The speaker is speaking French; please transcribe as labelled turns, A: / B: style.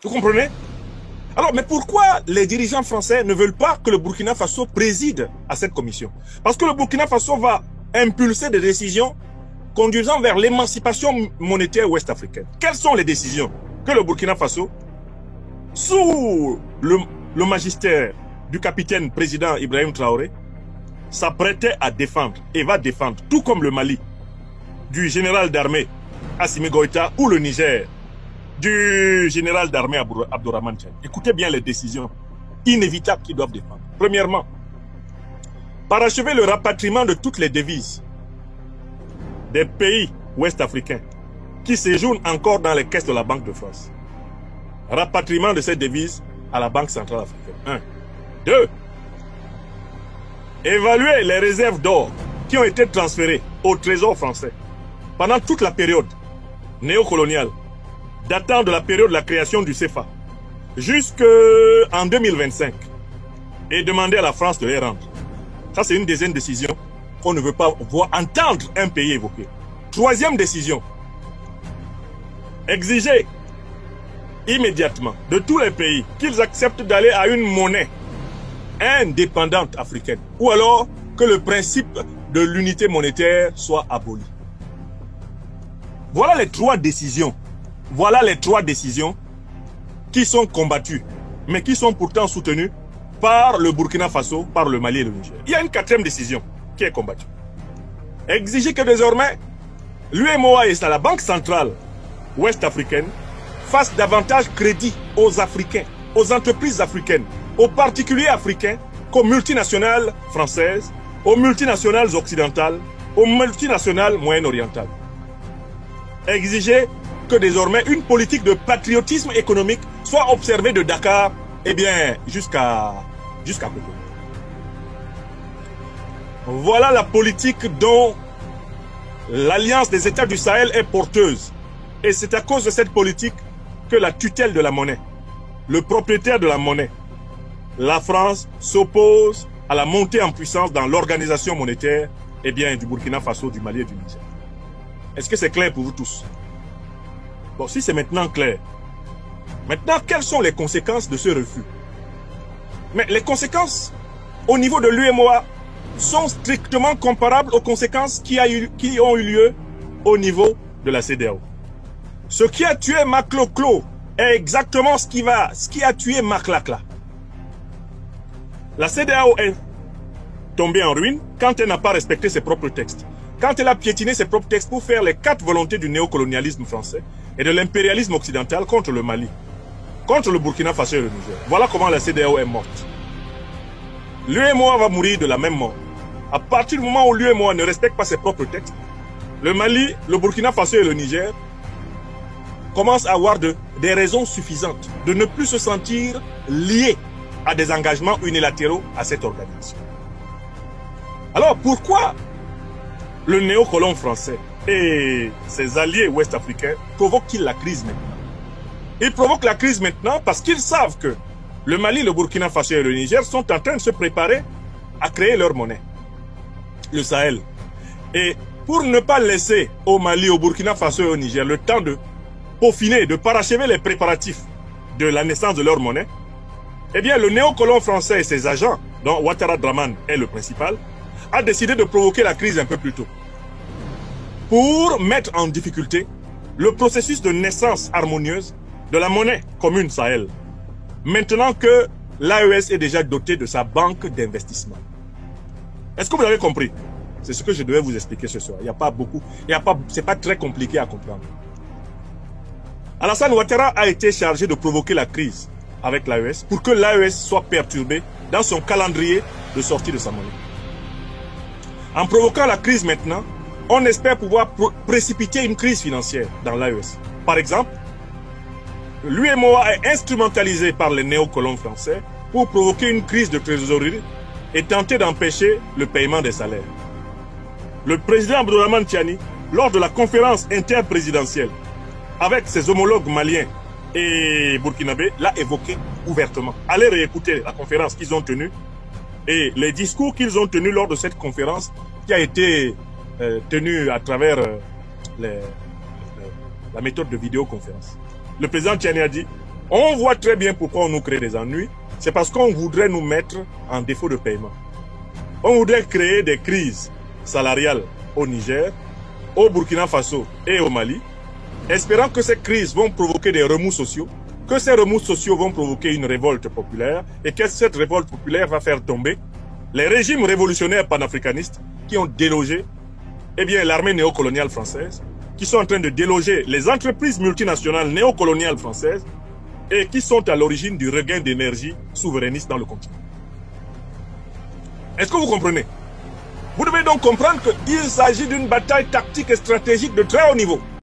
A: Vous comprenez? Alors, mais pourquoi les dirigeants français ne veulent pas que le Burkina Faso préside à cette commission? Parce que le Burkina Faso va impulser des décisions conduisant vers l'émancipation monétaire ouest-africaine. Quelles sont les décisions que le Burkina Faso, sous le magistère du capitaine président Ibrahim Traoré, s'apprêtait à défendre et va défendre, tout comme le Mali, du général d'armée Assimi Goïta ou le Niger, du général d'armée Abdourahmane Tiani. Écoutez bien les décisions inévitables qu'ils doivent défendre. Premièrement, parachever le rapatriement de toutes les devises des pays ouest-africains qui séjournent encore dans les caisses de la Banque de France. Rapatriement de ces devises à la Banque centrale africaine. 1. 2. Évaluer les réserves d'or qui ont été transférées au Trésor français pendant toute la période néocoloniale, datant de la période de la création du CFA jusqu'en 2025, et demander à la France de les rendre. Ça, c'est une deuxième décision qu'on ne veut pas voir entendre un pays évoquer. Troisième décision, exiger immédiatement de tous les pays qu'ils acceptent d'aller à une monnaie indépendante africaine, ou alors que le principe de l'unité monétaire soit aboli. Voilà les trois décisions. Voilà les trois décisions qui sont combattues, mais qui sont pourtant soutenues par le Burkina Faso, par le Mali et le Niger. Il y a une quatrième décision qui est combattue. Exiger que désormais, l'UEMOA et la Banque centrale ouest-africaine fassent davantage crédit aux Africains, aux entreprises africaines, aux particuliers africains, qu'aux multinationales françaises, aux multinationales occidentales, aux multinationales moyen-orientales. Exiger que désormais une politique de patriotisme économique soit observée de Dakar, eh bien, jusqu'à Cotonou. Voilà la politique dont l'Alliance des États du Sahel est porteuse. Et c'est à cause de cette politique que la tutelle de la monnaie, le propriétaire de la monnaie, la France, s'oppose à la montée en puissance dans l'organisation monétaire, eh bien, du Burkina Faso, du Mali et du Niger. Est-ce que c'est clair pour vous tous? Bon, si c'est maintenant clair, maintenant, quelles sont les conséquences de ce refus? Mais les conséquences au niveau de l'UEMOA sont strictement comparables aux conséquences qui ont eu lieu au niveau de la CEDEAO. Ce qui a tué Makloklo est exactement ce qui a tué Maklakla. La CEDEAO est tombée en ruine quand elle n'a pas respecté ses propres textes. Quand elle a piétiné ses propres textes pour faire les 4 volontés du néocolonialisme français et de l'impérialisme occidental contre le Mali, contre le Burkina Faso et le Niger. Voilà comment la CEDEAO est morte. L'UEMOA va mourir de la même mort. À partir du moment où l'UEMOA ne respecte pas ses propres textes, le Mali, le Burkina Faso et le Niger commencent à avoir des raisons suffisantes de ne plus se sentir liés à des engagements unilatéraux à cette organisation. Alors pourquoi le néocolon français et ses alliés ouest-africains provoquent-ils la crise maintenant? Ils provoquent la crise maintenant parce qu'ils savent que le Mali, le Burkina Faso et le Niger sont en train de se préparer à créer leur monnaie, le Sahel. Et pour ne pas laisser au Mali, au Burkina Faso et au Niger le temps de peaufiner, de parachever les préparatifs de la naissance de leur monnaie, eh bien le néocolon français et ses agents, dont Ouattara Draman est le principal, a décidé de provoquer la crise un peu plus tôt pour mettre en difficulté le processus de naissance harmonieuse de la monnaie commune Sahel, maintenant que l'AES est déjà doté de sa banque d'investissement. Est-ce que vous avez compris? C'est ce que je devais vous expliquer ce soir. Il n'y a pas beaucoup, c'est pas très compliqué à comprendre. Alassane Ouattara a été chargé de provoquer la crise avec l'AES pour que l'AES soit perturbée dans son calendrier de sortie de sa monnaie. En provoquant la crise maintenant, on espère pouvoir précipiter une crise financière dans l'AES. Par exemple, l'UEMOA est instrumentalisé par les néocolons français pour provoquer une crise de trésorerie et tenter d'empêcher le paiement des salaires. Le président Abdourahmane Tiani, lors de la conférence interprésidentielle avec ses homologues maliens et burkinabés, l'a évoqué ouvertement. Allez réécouter la conférence qu'ils ont tenue et les discours qu'ils ont tenus lors de cette conférence qui a été tenue à travers la méthode de vidéoconférence. Le président Tiani a dit On voit très bien pourquoi on nous crée des ennuis. C'est parce qu'on voudrait nous mettre en défaut de paiement. On voudrait créer des crises salariales au Niger, au Burkina Faso et au Mali, espérant que ces crises vont provoquer des remous sociaux, que ces remous sociaux vont provoquer une révolte populaire et que cette révolte populaire va faire tomber les régimes révolutionnaires panafricanistes qui ont délogé l'armée néocoloniale française, qui sont en train de déloger les entreprises multinationales néocoloniales françaises et qui sont à l'origine du regain d'énergie souverainiste dans le continent. Est-ce que vous comprenez? Vous devez donc comprendre qu'il s'agit d'une bataille tactique et stratégique de très haut niveau.